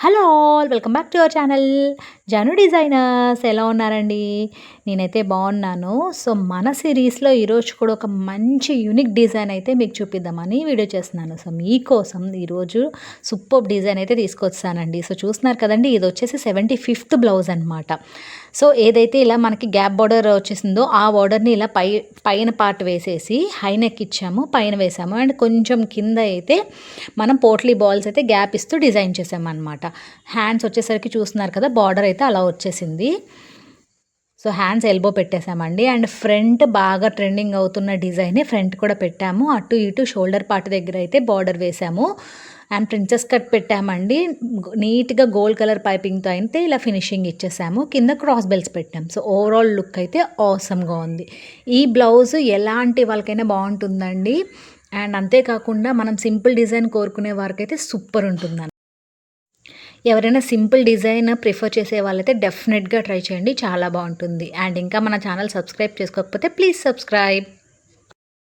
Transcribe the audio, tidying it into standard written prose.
Hello all welcome back to our channel Janu designers. ఎలా ఉన్నారండి? నేనైతే బాగున్నాను. సో మన సిరీస్లో ఈరోజు కూడా ఒక మంచి యూనిక్ డిజైన్ అయితే మీకు చూపిద్దామని వీడియో చేస్తున్నాను. సో మీకోసం ఈరోజు సూపర్ డిజైన్ అయితే తీసుకొచ్చానండి. సో చూస్తున్నారు కదండి, ఇది వచ్చేసి 75th బ్లౌజ్ అనమాట. సో ఏదైతే ఇలా మనకి గ్యాప్ బార్డర్ వచ్చేసిందో ఆ బార్డర్ని ఇలా పైన పార్ట్ వేసేసి హై నెక్ ఇచ్చాము, పైన వేసాము. అండ్ కొంచెం కింద అయితే మనం పోట్లీ బాల్స్ అయితే గ్యాప్ ఇస్తూ డిజైన్ చేసాము అనమాట. హ్యాండ్స్ వచ్చేసరికి చూస్తున్నారు కదా, బార్డర్ అయితే అలా వచ్చేసింది. సో హ్యాండ్స్ ఎల్బో పెట్టేసామండి. అండ్ ఫ్రంట్ బాగా ట్రెండింగ్ అవుతున్న డిజైనే ఫ్రంట్ కూడా పెట్టాము. అటు ఇటు షోల్డర్ పార్ట్ దగ్గర అయితే బార్డర్ వేసాము. అండ్ ప్రిన్సెస్ కట్ పెట్టామండి. నీట్గా గోల్డ్ కలర్ పైపింగ్తో అయితే ఇలా ఫినిషింగ్ ఇచ్చేసాము. కింద క్రాస్ బెల్ట్స్ పెట్టాము. సో ఓవరాల్ లుక్ అయితే ఆసమ్గా ఉంది. ఈ బ్లౌజ్ ఎలాంటి వాళ్ళకైనా బాగుంటుందండి. అండ్ అంతేకాకుండా మనం సింపుల్ డిజైన్ కోరుకునే వారికైతే సూపర్ ఉంటుంది. ఎవరైనా సింపుల్ డిజైన్ ప్రిఫర్ చేసే వాళ్ళైతే డెఫినెట్గా ట్రై చేయండి, చాలా బాగుంటుంది. అండ్ ఇంకా మన ఛానల్ సబ్స్క్రైబ్ చేసుకోకపోతే ప్లీజ్ సబ్స్క్రైబ్.